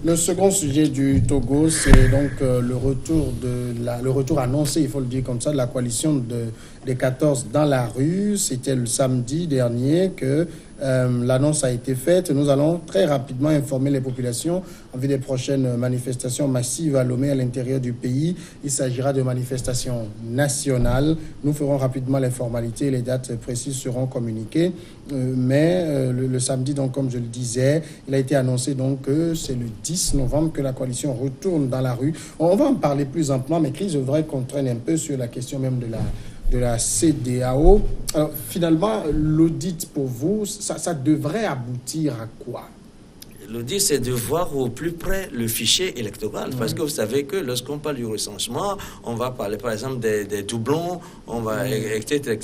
Le second sujet du Togo, c'est donc le retour annoncé, il faut le dire comme ça, de la coalition des 14 dans la rue. C'était le samedi dernier que l'annonce a été faite. Nous allons très rapidement informer les populations en vue des prochaines manifestations massives à Lomé à l'intérieur du pays. Il s'agira de manifestations nationales. Nous ferons rapidement les formalités. Les dates précises seront communiquées. Mais le samedi, donc, comme je le disais, il a été annoncé donc que c'est le 10 novembre que la coalition retourne dans la rue. On va en parler plus amplement, mais Chris, je voudrais qu'on traîne un peu sur la question même de la CEDEAO. Alors, finalement, l'audit pour vous, ça devrait aboutir à quoi? L'audit, c'est de voir au plus près le fichier électoral. Parce que vous savez que lorsqu'on parle du recensement, on va parler par exemple des doublons, on va, etc.,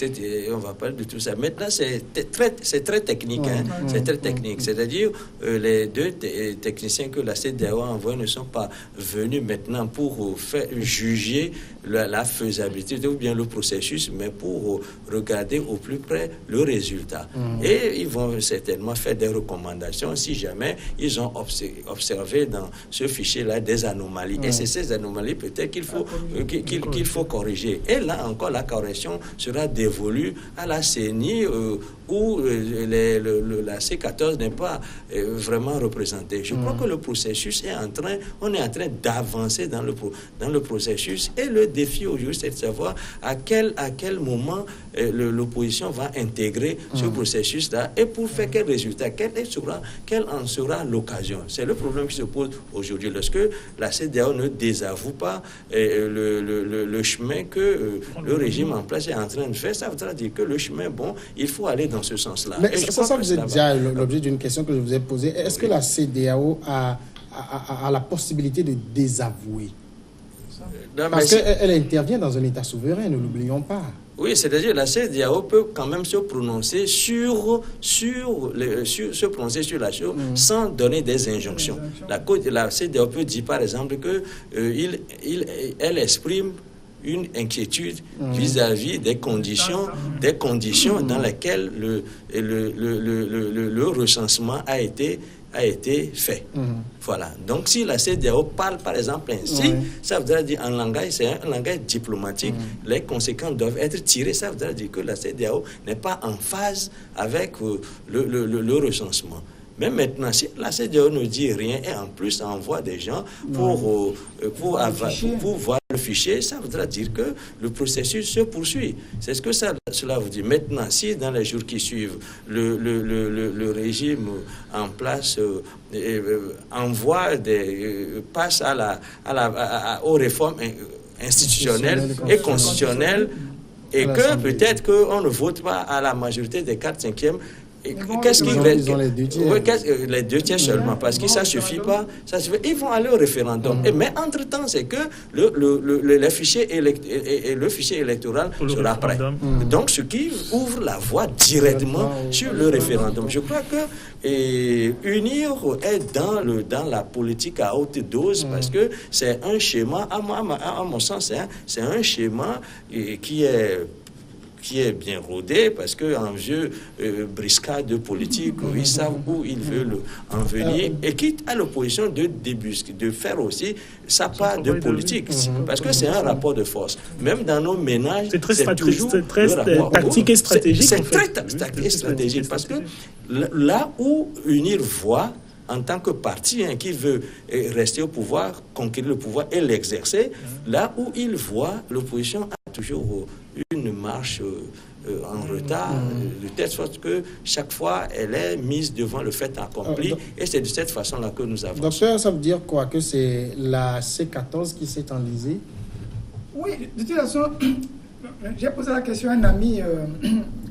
on va parler de tout ça. Maintenant, c'est très technique. C'est très technique. C'est-à-dire, les deux techniciens que la CEDEAO a envoyés ne sont pas venus maintenant pour faire juger la faisabilité ou bien le processus, mais pour regarder au plus près le résultat. Et ils vont certainement faire des recommandations si jamais ils ont observé dans ce fichier-là des anomalies. Et c'est ces anomalies peut-être qu'il faut corriger. Et là encore, la correction sera dévolue à la CENI où la C14 n'est pas vraiment représentée. Je crois que le processus on est en train d'avancer dans le processus. Et le défi aujourd'hui, c'est de savoir à quel moment l'opposition va intégrer ce processus-là et pour faire quel résultat, quelle en sera l'occasion. C'est le problème qui se pose aujourd'hui. Lorsque la CEDEAO ne désavoue pas le chemin que le régime en place est en train de faire, ça voudra dire que le chemin, il faut aller dans ce sens-là. Mais ça vous êtes déjà l'objet d'une question que je vous ai posée. Est-ce que la CEDEAO a la possibilité de désavouer? Parce qu'elle intervient dans un État souverain, ne l'oublions pas. Oui, c'est-à-dire la CEDEAO peut quand même se prononcer sur la chose sans donner des injonctions. La CEDEAO peut dire par exemple que elle exprime une inquiétude vis-à-vis des conditions dans lesquelles le recensement a été fait. Voilà. Donc, si la CEDEAO parle, par exemple, ainsi, ça voudrait dire c'est un langage diplomatique. Les conséquences doivent être tirées. Ça voudrait dire que la CEDEAO n'est pas en phase avec le recensement. Mais maintenant, si la CEDEAO ne dit rien et en plus envoie des gens pour voir le fichier, ça voudra dire que le processus se poursuit. C'est ce que cela vous dit. Maintenant, si dans les jours qui suivent, le régime en place passe aux réformes institutionnelles et constitutionnelles et que peut-être qu'on ne vote pas à la majorité des 4/5e, qu'est-ce qui reste? Les 2 tiers seulement, parce que ça ne suffit pas. Ils vont aller au référendum. Mais entre-temps, c'est que le fichier électoral sera prêt. Donc, ce qui ouvre la voie directement sur le référendum. Je crois que unir est dans la politique à haute dose, parce que c'est un schéma, à mon sens, c'est un schéma qui est bien rodé, parce qu'en vieux briscade politique, ils savent où ils veulent en venir, et quitte à l'opposition de faire aussi sa part de politique, parce que c'est un rapport de force. Même dans nos ménages, c'est très tactique et stratégique. C'est très tactique et stratégique, parce que là où UNIR voit, en tant que parti qui veut rester au pouvoir, conquérir le pouvoir et l'exercer, là où il voit l'opposition a toujours une marche en retard, de telle sorte que chaque fois, elle est mise devant le fait accompli, et c'est de cette façon-là que nous avançons. Docteur, ça veut dire quoi? Que c'est la C14 qui s'est enlisée? Oui, de toute façon, j'ai posé la question à un ami,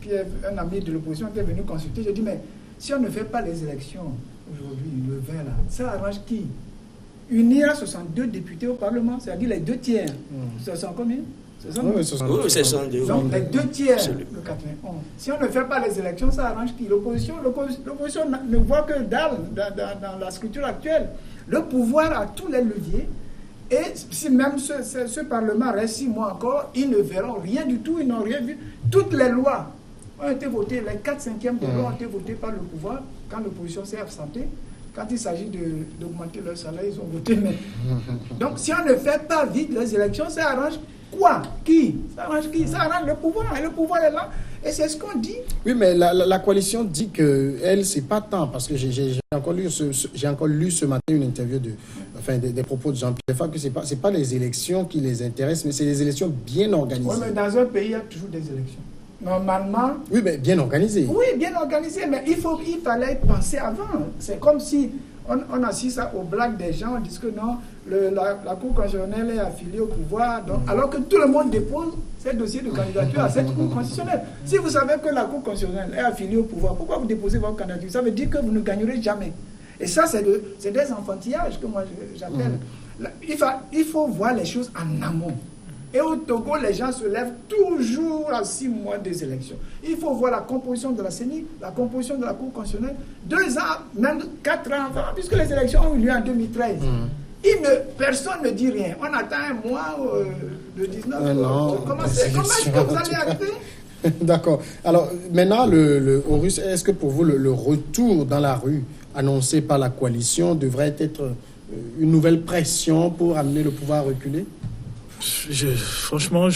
qui est un ami de l'opposition qui est venu consulter. J'ai dit, mais si on ne fait pas les élections aujourd'hui, le 20 là, ça arrange qui? Unir 62 députés au Parlement, c'est-à-dire les 2 tiers. Ça sent combien? Oui, c'est 62. Donc les 2 tiers, le 91. Si on ne fait pas les élections, ça arrange qui? L'opposition ne voit que dalle dans la structure actuelle. Le pouvoir a tous les leviers. Et si même ce Parlement reste 6 mois encore, ils ne verront rien du tout, ils n'ont rien vu. Toutes les lois ont été votées, les 4/5e des lois ont été votées par le pouvoir quand l'opposition s'est absentée. quand il s'agit d'augmenter leur salaire, ils ont voté mais. Donc si on ne fait pas vite les élections, ça arrange quoi? Qui? Ça arrange qui? Ça arrange le pouvoir, et le pouvoir est là. Et c'est ce qu'on dit. Oui, mais la coalition dit qu'elle, c'est pas tant, parce que j'ai encore lu ce matin une interview des propos de Jean-Pierre Fabre, que c'est pas les élections qui les intéressent, mais c'est les élections bien organisées. Oui, mais dans un pays, il y a toujours des élections. Normalement... Oui, mais bien organisées. Oui, bien organisées, mais il fallait penser avant. C'est comme si on assiste aux blagues des gens, on dit que non, la Cour constitutionnelle est affiliée au pouvoir, donc, alors que tout le monde dépose ces dossiers de candidature à cette Cour constitutionnelle. Si vous savez que la Cour constitutionnelle est affiliée au pouvoir, pourquoi vous déposez votre candidature? Ça veut dire que vous ne gagnerez jamais. Et ça, c'est des enfantillages que moi j'appelle. Il faut voir les choses en amont. Et au Togo, les gens se lèvent toujours à 6 mois des élections. Il faut voir la composition de la CENI, la composition de la Cour constitutionnelle, 2 ans, même 4 ans avant, puisque les élections ont eu lieu en 2013. Personne ne dit rien. On attend un mois, le 19. Comment est-ce que vous allez acter? D'accord. Alors, maintenant, Horus, est-ce que pour vous, le retour dans la rue annoncé par la coalition devrait être une nouvelle pression pour amener le pouvoir à reculer? Franchement,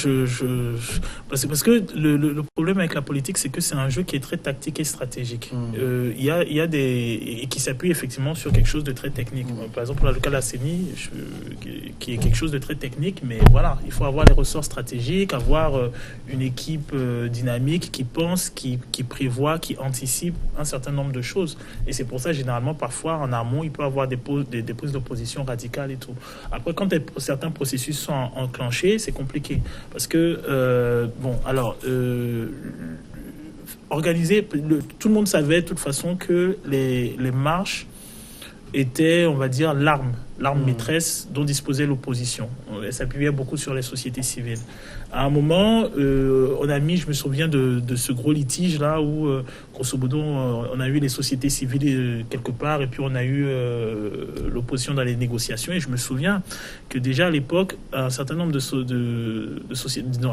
parce que le problème avec la politique, c'est que c'est un jeu qui est très tactique et stratégique. Il y a et qui s'appuie effectivement sur quelque chose de très technique. Par exemple, dans le cas de la CENI, qui est quelque chose de très technique, mais voilà, il faut avoir les ressorts stratégiques, avoir une équipe dynamique qui pense, qui prévoit, qui anticipe un certain nombre de choses. Et c'est pour ça, généralement, parfois, en amont, il peut y avoir des prises d'opposition radicales et tout. Après, quand certains processus sont enclenchés, c'est compliqué. Parce que, organiser, tout le monde savait de toute façon que les marches étaient, on va dire, l'arme maîtresse dont disposait l'opposition. Elle s'appuyait beaucoup sur les sociétés civiles. À un moment, je me souviens de ce gros litige là où, grosso modo, on a eu les sociétés civiles quelque part et puis on a eu l'opposition dans les négociations. Et je me souviens que déjà à l'époque, un certain nombre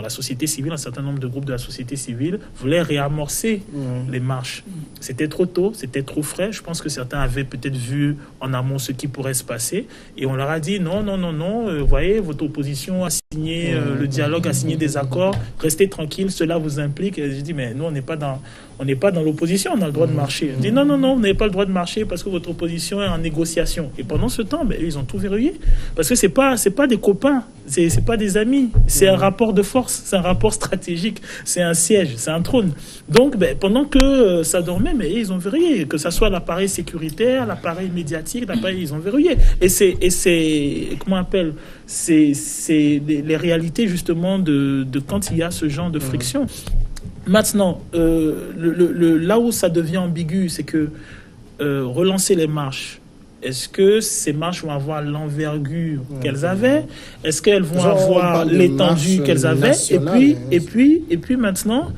la société civile, un certain nombre de groupes de la société civile voulaient réamorcer les marches. C'était trop tôt, c'était trop frais. Je pense que certains avaient peut-être vu en amont ce qui pourrait se passer. Et on leur a dit non, voyez, votre opposition a signé le dialogue, a signé des accords, restez tranquille, cela vous implique. Et je dis, mais nous, on n'est pas dans l'opposition, on a le droit de marcher. On dit non, vous n'avez pas le droit de marcher parce que votre opposition est en négociation. Et pendant ce temps, ils ont tout verrouillé. Parce que c'est pas des copains, c'est pas des amis, c'est un rapport de force, c'est un rapport stratégique, c'est un siège, c'est un trône. Donc, pendant que ça dormait, ils ont verrouillé, que ça soit l'appareil sécuritaire, l'appareil médiatique, ils ont verrouillé. Et c'est comment on appelle, c'est les réalités justement de quand il y a ce genre de friction. Maintenant, là où ça devient ambigu, c'est que relancer les marches, est-ce que ces marches vont avoir l'envergure qu'elles avaient? Est-ce qu'elles vont avoir l'étendue qu'elles avaient? Et puis maintenant,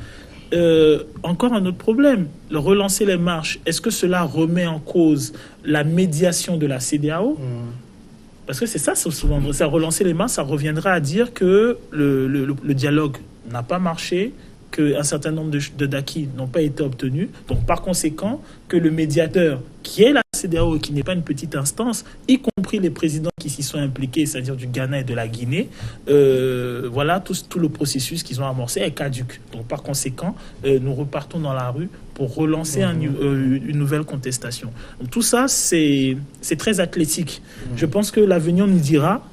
encore un autre problème. Relancer les marches, est-ce que cela remet en cause la médiation de la CEDEAO? Parce que c'est ça, souvent, ça relancer les marches, ça reviendra à dire que le dialogue n'a pas marché, qu'un certain nombre d'acquis n'ont pas été obtenus. Donc, par conséquent, que le médiateur, qui est la CEDEAO, qui n'est pas une petite instance, y compris les présidents qui s'y sont impliqués, c'est-à-dire du Ghana et de la Guinée, tout le processus qu'ils ont amorcé est caduc. Donc, par conséquent, nous repartons dans la rue pour relancer une nouvelle contestation. Donc, tout ça, c'est très athlétique. Je pense que l'avenir nous dira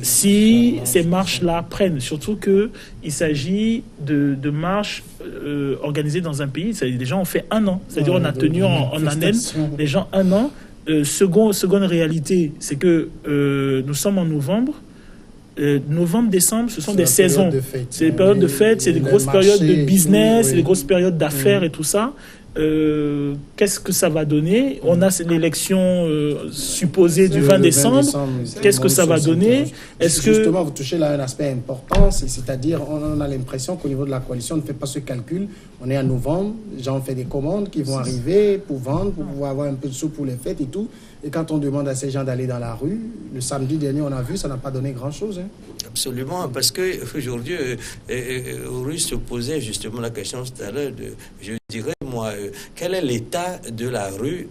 si ces marches-là prennent. Surtout qu'il s'agit de marches organisées dans un pays. Les gens ont fait 1 an. C'est-à-dire on a tenu en haleine les gens 1 an. Seconde réalité, c'est que nous sommes en novembre. Novembre, décembre, ce sont des saisons. C'est des périodes de fête, c'est des grosses périodes de business, c'est des grosses périodes d'affaires et tout ça. Qu'est-ce que ça va donner? On a l'élection supposée du 20 décembre. Qu'est-ce que ça va donner? Justement, vous touchez là un aspect important, c'est-à-dire on a l'impression qu'au niveau de la coalition, on ne fait pas ce calcul. On est en novembre, les gens ont fait des commandes qui vont arriver pour vendre, pour pouvoir avoir un peu de sous pour les fêtes et tout. Et quand on demande à ces gens d'aller dans la rue, le samedi dernier, on a vu, ça n'a pas donné grand-chose. Absolument, parce qu'aujourd'hui, Horus se posait justement la question tout à l'heure je dirais, moi, quel est l'état de la rue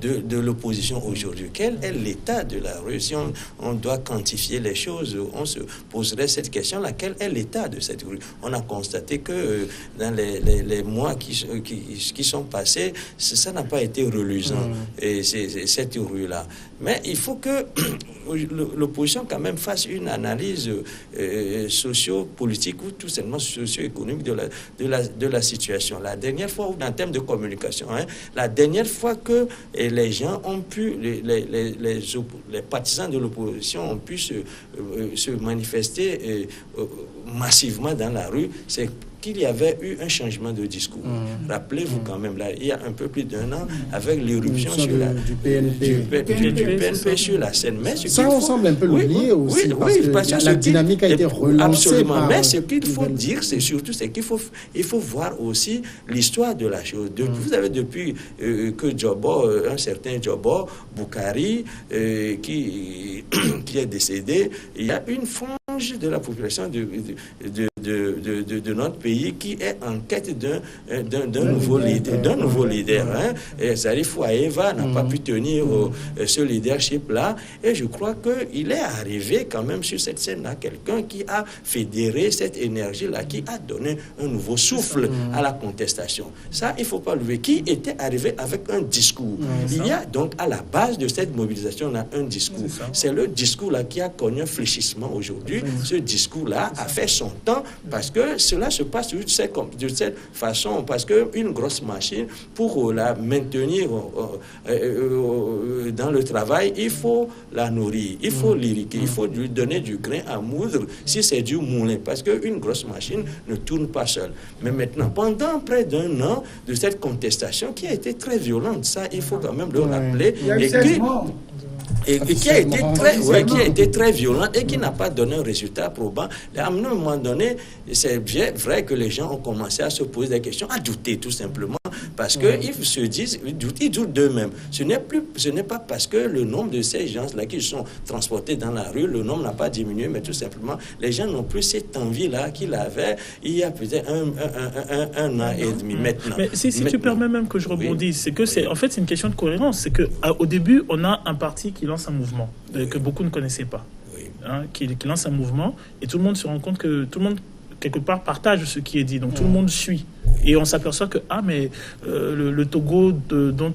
de l'opposition aujourd'hui? Quel est l'état de la rue? Si on doit quantifier les choses, on se poserait cette question-là. Quel est l'état de cette rue? On a constaté que dans les mois qui sont passés, ça n'a pas été reluisant, et cette rue-là. Mais il faut que l'opposition quand même fasse une analyse socio-politique ou tout simplement socio-économique de la situation. La dernière fois, ou en termes de communication, la dernière fois que les gens ont pu, les partisans de l'opposition ont pu se manifester massivement dans la rue, c'est qu'il y avait eu un changement de discours. Rappelez-vous quand même, là, il y a un peu plus d'1 an, avec l'éruption du PNP sur la scène. Mais ça, on semble un peu l'oublier aussi, parce que la dynamique a été relancée. Absolument. Mais ce qu'il faut dire, c'est surtout qu'il faut voir aussi l'histoire de la chose. Vous avez depuis que un certain Djobo Boukari, qui est décédé, il y a une frange de la population de notre pays qui est en quête d'un nouveau leader. Et Zarif Ouaeva n'a pas pu tenir ce leadership-là. Et je crois qu'il est arrivé quand même sur cette scène-là quelqu'un qui a fédéré cette énergie-là, qui a donné un nouveau souffle à la contestation. Ça, il ne faut pas l'oublier. Qui était arrivé avec un discours. Il y a donc à la base de cette mobilisation-là un discours. C'est le discours-là qui a connu un fléchissement aujourd'hui. Ce discours-là a fait son temps parce que cela se passe de cette façon, parce qu'une grosse machine, pour la maintenir dans le travail, il faut la nourrir, il faut l'irriguer, il faut lui donner du grain à moudre si c'est du moulin, parce qu'une grosse machine ne tourne pas seule. Mais maintenant, pendant près d'1 an de cette contestation qui a été très violente, ça il faut quand même le rappeler, et qui a été très violent et qui n'a pas donné un résultat probant. À un moment donné, c'est vrai que les gens ont commencé à se poser des questions, à douter tout simplement, parce qu'ils se disent, ils doutent d'eux-mêmes. Ce n'est pas parce que le nombre de ces gens-là qui sont transportés dans la rue, le nombre n'a pas diminué, mais tout simplement, les gens n'ont plus cette envie-là qu'ils avaient il y a peut-être un an et demi maintenant. Mais si tu permets même que je rebondisse, c'est que c'est une question de cohérence. C'est qu'au début, on a un parti qui lance un mouvement que beaucoup ne connaissaient pas, qui lance un mouvement, et tout le monde se rend compte que tout le monde quelque part partage ce qui est dit, donc tout le monde suit, et on s'aperçoit que le Togo dont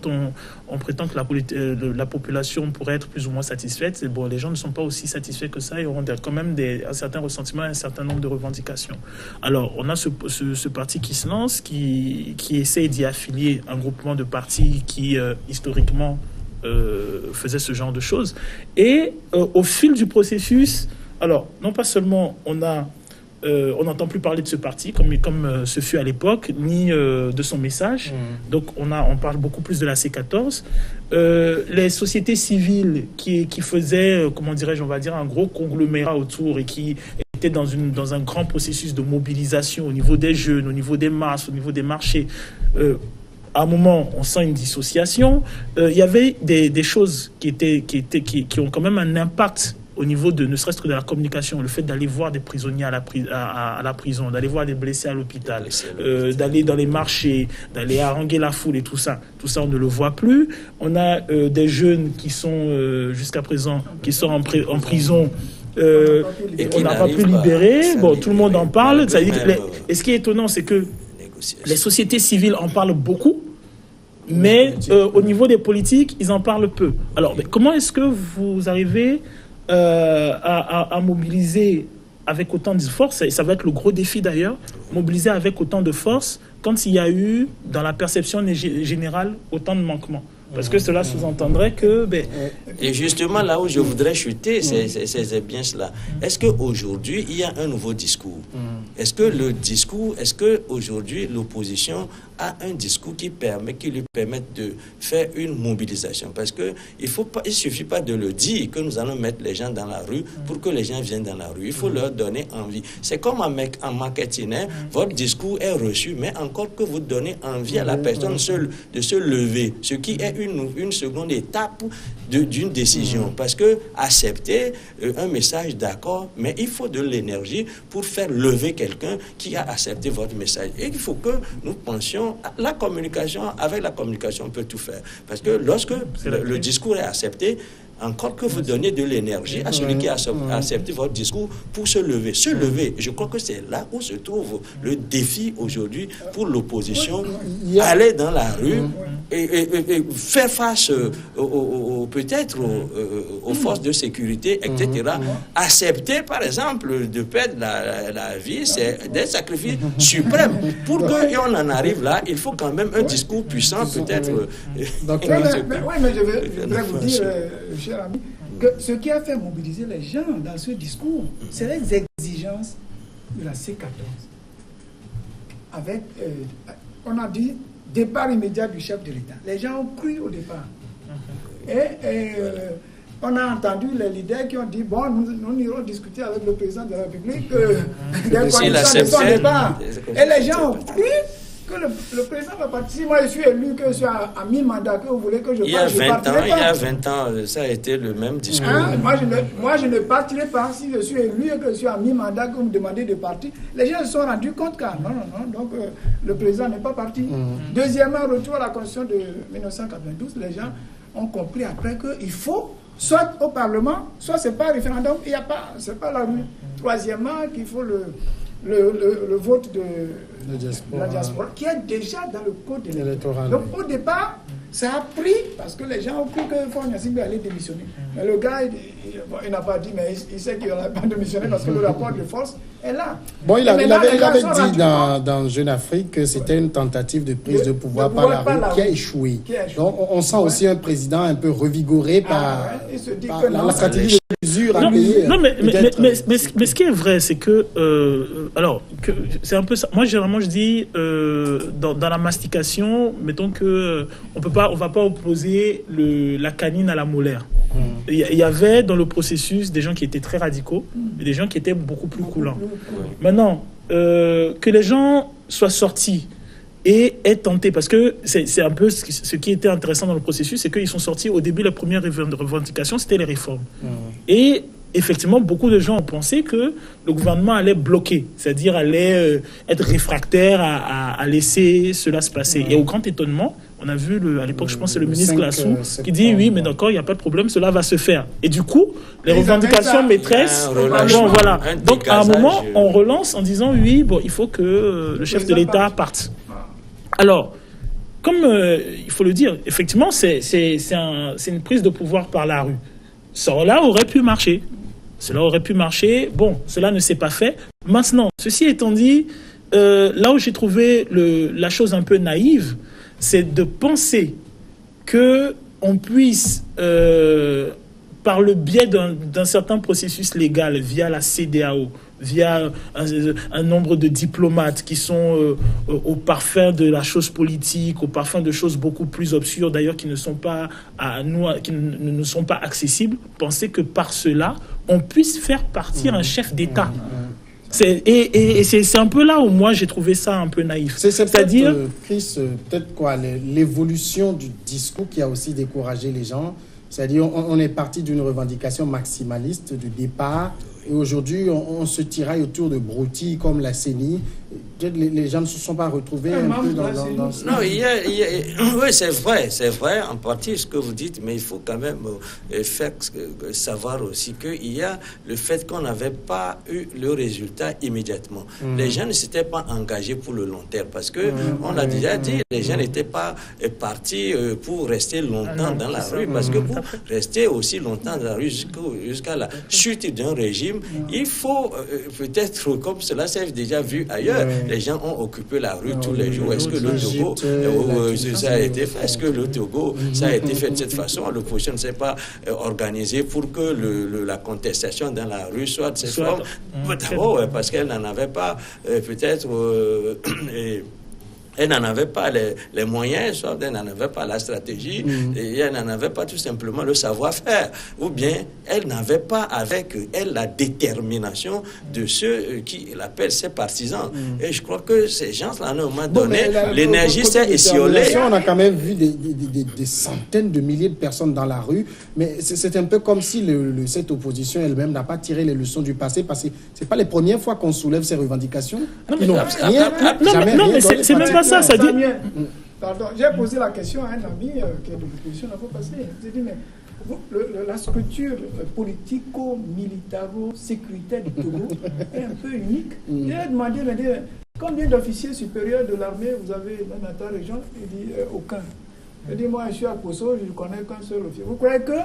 on prétend que la population pourrait être plus ou moins satisfaite, les gens ne sont pas aussi satisfaits que ça, et auront quand même un certain ressentiment et un certain nombre de revendications. Alors on a ce parti qui se lance, qui essaie d'y affilier un groupement de partis qui historiquement faisait ce genre de choses, et au fil du processus, alors non pas seulement on n'entend plus parler de ce parti comme ce fut à l'époque, ni de son message, donc on parle beaucoup plus de la C14, les sociétés civiles qui faisaient, comment dirais-je, on va dire un gros conglomérat autour, et qui étaient dans un grand processus de mobilisation au niveau des jeunes, au niveau des masses, au niveau des marchés. À un moment, on sent une dissociation. Il y avait des choses qui ont quand même un impact au niveau ne serait-ce que de la communication, le fait d'aller voir des prisonniers à la prison, d'aller voir des blessés à l'hôpital, d'aller dans les marchés, d'aller haranguer la foule et tout ça, on ne le voit plus. On a des jeunes qui sont jusqu'à présent, qui sont en prison. Et on n'a pas pu libérer. Tout le monde en parle. Et ce qui est étonnant, c'est que les sociétés civiles en parlent beaucoup, mais au niveau des politiques, ils en parlent peu. Alors, comment est-ce que vous arrivez à mobiliser avec autant de force, et ça va être le gros défi d'ailleurs, mobiliser avec autant de force quand il y a eu, dans la perception générale, autant de manquements? Parce que cela sous-entendrait que... Et justement, là où je voudrais chuter, c'est bien cela. Est-ce qu'aujourd'hui, il y a un nouveau discours? Est-ce qu'aujourd'hui, l'opposition a un discours qui lui permette de faire une mobilisation? Parce qu'il ne suffit pas de le dire que nous allons mettre les gens dans la rue pour que les gens viennent dans la rue. Il faut leur donner envie. C'est comme en marketing, votre discours est reçu, mais encore que vous donnez envie à la personne de se lever, ce qui est une seconde étape d'une décision. Parce que accepter un message d'accord, mais il faut de l'énergie pour faire lever quelqu'un qui a accepté votre message. Et il faut que nous pensions à la communication. Avec la communication, on peut tout faire. Parce que lorsque le discours est accepté, encore que vous donnez de l'énergie à celui qui a accepté votre discours pour se lever. Se lever, je crois que c'est là où se trouve le défi aujourd'hui pour l'opposition. Aller dans la rue et faire face peut-être aux forces de sécurité, etc. Accepter, par exemple, de perdre la vie, c'est des sacrifices suprêmes. Pour qu'on en arrive là, il faut quand même un discours puissant, peut-être. Oui, mais je voudrais vous dire, cher ami, que ce qui a fait mobiliser les gens dans ce discours, c'est les exigences de la C14. Avec, on a dit, départ immédiat du chef de l'État. Les gens ont cru au départ. Et on a entendu les leaders qui ont dit, bon, nous irons discuter avec le président de la République des conditions de son départ. Et les gens ont cru que le président va partir. Si moi je suis élu, que je suis à mi-mandat, que vous voulez que je parte, il y a 20 ans, ça a été le même discours. Moi, je ne partirai pas. Si je suis élu et que je suis à mi-mandat, que vous me demandez de partir, les gens se sont rendus compte que non. Donc, le président n'est pas parti. Deuxièmement, retour à la Constitution de 1992, les gens ont compris après qu'il faut, soit au Parlement, soit c'est pas référendum, c'est pas la rue. Troisièmement, qu'il faut le vote de la diaspora, qui est déjà dans le code électoral. Donc au départ, ça a pris, parce que les gens ont cru que Faure Gnassingbé allait démissionner. Mais le gars, il n'a pas dit, mais il sait qu'il n'allait pas démissionner parce que le rapport de force est là. Bon, il avait dit dans Jeune Afrique que c'était une tentative de prise de pouvoir par la rue qui a échoué. Donc on sent aussi un président un peu revigoré par la stratégie de mesure à payer. Non, mais ce qui est vrai, c'est que, c'est un peu ça. Moi, généralement, je dis, dans la mastication, mettons que on va pas opposer la canine à la molaire. Il y avait dans le processus des gens qui étaient très radicaux et des gens qui étaient beaucoup plus coulants. Maintenant, que les gens soient sortis et aient tenté, parce que c'est un peu ce qui était intéressant dans le processus, c'est qu'ils sont sortis au début, la première revendication, c'était les réformes. Et effectivement, beaucoup de gens ont pensé que le gouvernement allait bloquer, c'est-à-dire allait être réfractaire à laisser cela se passer. Et au grand étonnement, on a vu à l'époque, je pense que c'est le ministre Glassou qui dit oui, mais d'accord, il n'y a pas de problème, cela va se faire. Et du coup, les revendications maîtresses, voilà. Donc à un moment, on relance en disant oui, bon, il faut que le chef de l'État parte. Alors, comme il faut le dire, effectivement, c'est une prise de pouvoir par la rue. Cela aurait pu marcher. Bon, cela ne s'est pas fait. Maintenant, ceci étant dit, là où j'ai trouvé la chose un peu naïve, c'est de penser qu'on puisse, par le biais d'un certain processus légal, via la CEDEAO, via un nombre de diplomates qui sont au parfum de la chose politique, au parfum de choses beaucoup plus obscures, d'ailleurs, qui ne sont pas qui ne nous sont pas accessibles, penser que par cela, on puisse faire partir un chef d'État. C'est un peu là où moi j'ai trouvé ça un peu naïf. C'est-à-dire, Chris, peut-être quoi, l'évolution du discours qui a aussi découragé les gens. C'est-à-dire, on est parti d'une revendication maximaliste de départ. Et aujourd'hui, on se tiraille autour de broutilles comme la CENI. Les gens ne se sont pas retrouvés un peu dans Non, oui, c'est vrai, en partie ce que vous dites, mais il faut quand même faire savoir aussi qu'il y a le fait qu'on n'avait pas eu le résultat immédiatement. Les gens ne s'étaient pas engagés pour le long terme, parce que on l'a déjà dit, les gens n'étaient pas partis pour rester longtemps dans la rue, parce que pour rester aussi longtemps dans la rue jusqu'à la chute d'un régime, il faut peut-être, comme cela s'est déjà vu ailleurs, les gens ont occupé la rue tous les jours. Est-ce que le Togo, ça a été fait? Est-ce que le Togo, ça a été fait de cette façon? L'opposition ne s'est pas organisée pour que la contestation dans la rue soit de cette forme. D'abord, parce qu'elle n'en avait pas peut-être Elle n'en avait pas les moyens, soit elle n'en avait pas la stratégie, et elle n'en avait pas tout simplement le savoir-faire. Ou bien, elle n'avait pas avec elle la détermination de ceux qui l'appellent ses partisans. Et je crois que ces gens-là, à un moment donné, l'énergie s'est étiolée. On a quand même vu des centaines de milliers de personnes dans la rue, mais c'est un peu comme si cette opposition elle-même n'a pas tiré les leçons du passé, parce que ce n'est pas les premières fois qu'on soulève ces revendications. Ils n'ont jamais rien donné. C'est même pas ça dit... Pardon, j'ai posé la question à un ami qui est de l'opposition la fois passée. J'ai dit, mais la structure politico-militaro-sécuritaire du Togo est un peu unique. J'ai demandé, combien d'officiers supérieurs de l'armée vous avez dans ta région? Il dit, aucun. Il dit, moi je suis à Kosso, je ne connais qu'un seul officier. Vous croyez que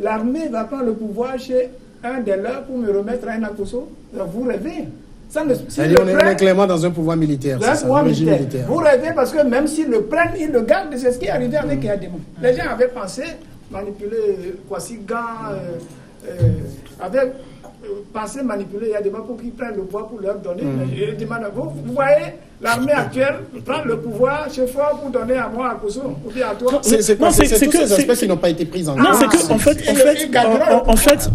l'armée va prendre le pouvoir chez un des leurs pour me remettre un à Kosso? Vous rêvez. On est clairement dans un pouvoir militaire. Militaire. Vous rêvez parce que même s'ils le prennent, ils le gardent. C'est ce qui est arrivé avec Yadema. Les gens avaient pensé manipuler Kwasigan, avaient pensé manipuler Yadema pour qu'ils prennent le pouvoir pour leur donner. Mais vous voyez, l'armée actuelle prend le pouvoir chez Fort pour donner à moi à Kosso ou bien à toi. C'est tous ces aspects qui n'ont pas été pris en compte. Non, c'est que en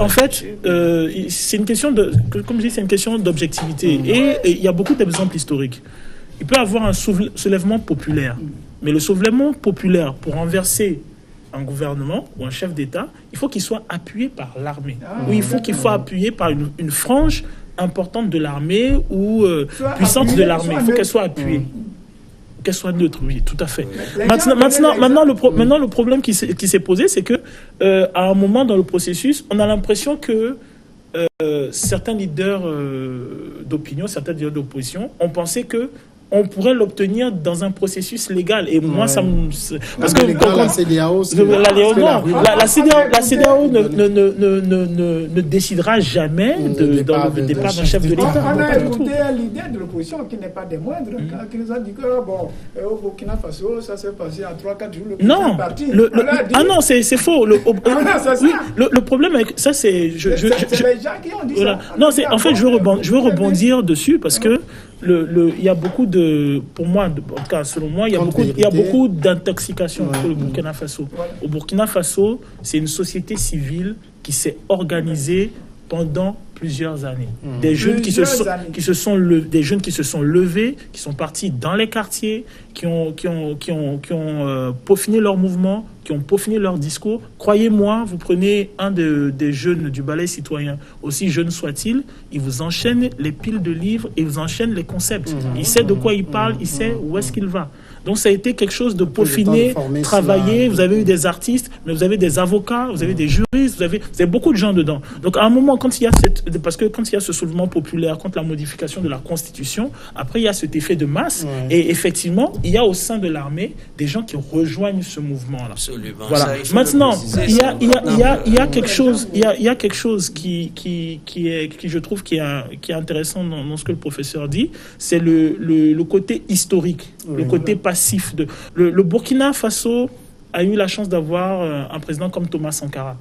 fait, c'est une question de, comme je dis, c'est une question d'objectivité. Et il y a beaucoup d'exemples historiques. Il peut y avoir un soulèvement populaire, mais le soulèvement populaire pour renverser un gouvernement ou un chef d'État, il faut qu'il soit appuyé par l'armée. Ou il faut qu'il soit appuyé par une frange importante de l'armée ou puissante de l'armée. Il faut qu'elle soit appuyée. Qu'elle soit neutre, oui, tout à fait. Maintenant, le problème qui s'est posé, c'est que à un moment dans le processus, on a l'impression que certains leaders d'opinion, certains leaders d'opposition ont pensé que on pourrait l'obtenir dans un processus légal. Et moi, ça me... Parce que la CEDEAO... La CEDEAO ne décidera jamais dans le départ d'un chef de l'État. On a écouté un leader de l'opposition qui n'est pas des moindres, qui nous a dit que, au Burkina Faso, ça s'est passé en 3-4 jours. Non, non, c'est faux. Le problème avec ça, c'est... C'est les gens qui ont dit ça. Non, en fait, je veux rebondir dessus parce que il y a beaucoup de, pour moi, en tout cas selon moi, il y a beaucoup d'intoxication pour le Burkina Faso. Au Burkina Faso, c'est une société civile qui s'est organisée pendant plusieurs années. Des jeunes qui se sont levés, qui sont partis dans les quartiers, qui ont peaufiné leur mouvement, qui ont peaufiné leur discours. Croyez-moi, vous prenez un des jeunes du ballet citoyen, aussi jeune soit-il, il vous enchaîne les piles de livres et il vous enchaîne les concepts. Il sait de quoi il parle, il sait où est-ce qu'il va. Donc ça a été quelque chose de peaufiné, travaillé. Vous avez eu des artistes, mais vous avez des avocats, vous avez des juristes, vous avez beaucoup de gens dedans. Donc à un moment, quand il y a ce soulèvement populaire contre la modification de la Constitution, après il y a cet effet de masse. Et effectivement, il y a au sein de l'armée des gens qui rejoignent ce mouvement-là. Absolument. Voilà. Maintenant, il y a quelque chose qui je trouve qui est intéressant dans ce que le professeur dit, c'est le côté historique, le côté passif. Le Burkina Faso a eu la chance d'avoir un président comme Thomas Sankara.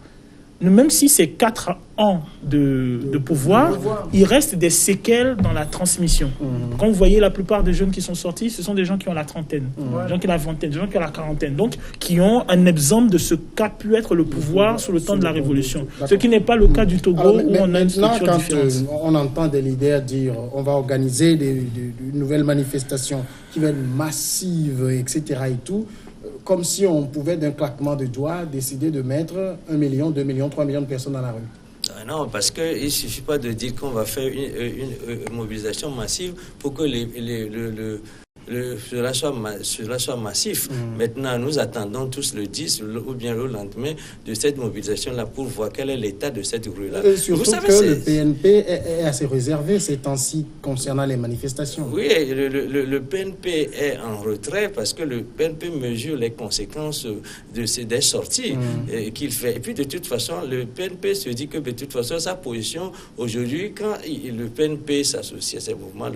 Même si c'est 4 ans de pouvoir, il reste des séquelles dans la transmission. Quand vous voyez la plupart des jeunes qui sont sortis, ce sont des gens qui ont la trentaine, des gens qui ont la vingtaine, des gens qui ont la quarantaine, donc qui ont un exemple de ce qu'a pu être le pouvoir sous le temps de la Révolution. Ce qui n'est pas le cas du Togo, où on a une structure différente. On entend des leaders dire on va organiser de nouvelles manifestations qui vont être massives, etc. et tout, comme si on pouvait d'un claquement de doigts décider de mettre 1 million, 2 millions, 3 millions de personnes dans la rue. Non, parce qu'il ne suffit pas de dire qu'on va faire une mobilisation massive pour que cela soit massif. Maintenant, nous attendons tous le 10 ou bien le lendemain de cette mobilisation-là pour voir quel est l'état de cette rue-là. Surtout vous savez, que le PNP est assez réservé ces temps-ci concernant les manifestations. Oui, le PNP est en retrait parce que le PNP mesure les conséquences des sorties qu'il fait. Et puis, de toute façon, le PNP se dit que, de toute façon, sa position aujourd'hui, quand le PNP s'associe à ces mouvements,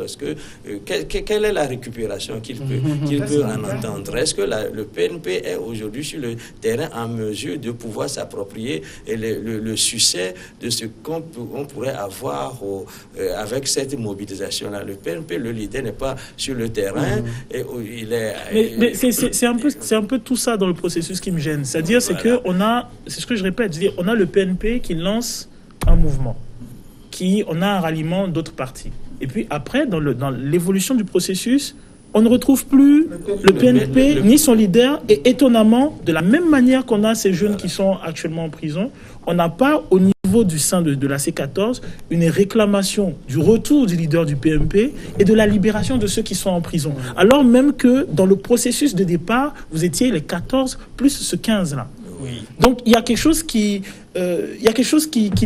quelle est la récupération révélations qu'il peut en entendre. Est-ce que le PNP est aujourd'hui sur le terrain en mesure de pouvoir s'approprier le succès de ce qu'on pourrait avoir avec cette mobilisation-là? Le PNP, le leader, n'est pas sur le terrain. Et il est... Mais c'est un peu tout ça dans le processus qui me gêne. C'est-à-dire, c'est ce que je répète, on a le PNP qui lance un mouvement, on a un ralliement d'autres partis. Et puis après, dans l'évolution du processus, on ne retrouve plus le PNP ni son leader. Et étonnamment, de la même manière qu'on a ces jeunes qui sont actuellement en prison, on n'a pas au niveau du sein de la C14 une réclamation du retour du leader du PNP et de la libération de ceux qui sont en prison. Alors même que dans le processus de départ, vous étiez les 14 plus ce 15-là. Oui. Donc il y a quelque chose qui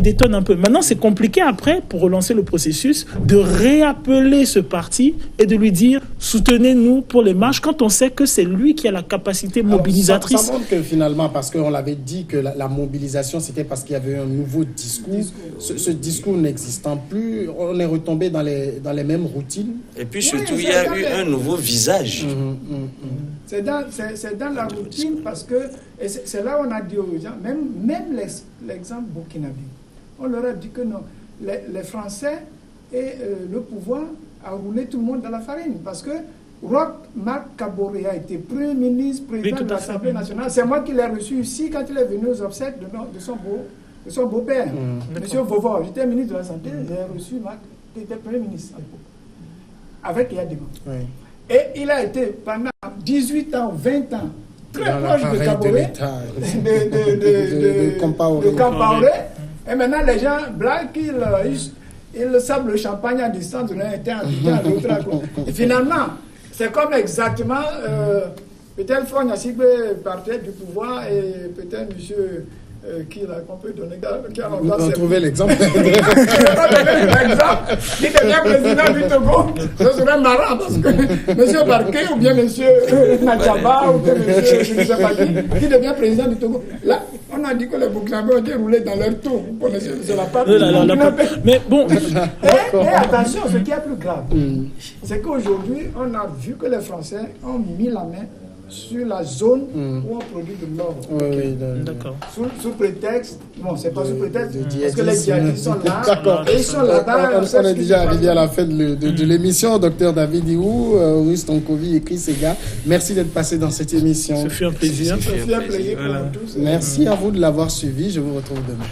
détonne un peu. Maintenant, c'est compliqué après, pour relancer le processus, de réappeler ce parti et de lui dire « soutenez-nous pour les marches » quand on sait que c'est lui qui a la capacité mobilisatrice. Alors, ça montre que finalement, parce qu'on l'avait dit que la mobilisation, c'était parce qu'il y avait un nouveau discours. Ce discours n'existant plus, on est retombé dans les mêmes routines. Et puis surtout, il y a eu un nouveau visage. C'est dans la routine parce que, et c'est là où on a dit aux gens, même l'exemple burkinabé, on leur a dit que non, les Français et le pouvoir a roulé tout le monde dans la farine parce que Roch Marc Kaboré a été Premier ministre, président de l'Assemblée nationale. C'est moi qui l'ai reçu ici quand il est venu aux obsèques de son beau-père, Monsieur Vauvor. J'étais ministre de la Santé, j'ai reçu Marc, qui était Premier ministre à l'époque, avec Yadima. Oui. Et il a été pendant 18 ans, 20 ans, très proche de Kaboré, de Compaoré. Et maintenant, les gens blaguent ils savent le champagne à distance, l'un était en Abidjan, l'autre à quoi. Et finalement, c'est comme exactement, peut-être Fogne Assigbe partait du pouvoir et peut-être monsieur... qu'on peut donner, on va trouver l'exemple. Qui devient président du Togo, ce serait marrant parce que M. Barké ou bien M. Nachaba ou bien M. je ne sais pas qui devient président du Togo. Là, on a dit que les Burkinabés ont été roulés dans leur tour. Vous connaissez, c'est la part mais bon. Et attention, ce qui est plus grave, c'est qu'aujourd'hui, on a vu que les Français ont mis la main sur la zone où on produit de l'or. Oui, d'accord. Sous prétexte, bon, c'est pas sous prétexte, parce que les djihadistes sont là, et ils sont là-bas. On est déjà arrivé à la fin de l'émission. Docteur David Iou, Auguste Tonkovi et Chris Ega, merci d'être passé dans cette émission. Ce fut un plaisir. Ce fut un plaisir pour nous tous. Merci à vous de l'avoir suivi. Je vous retrouve demain.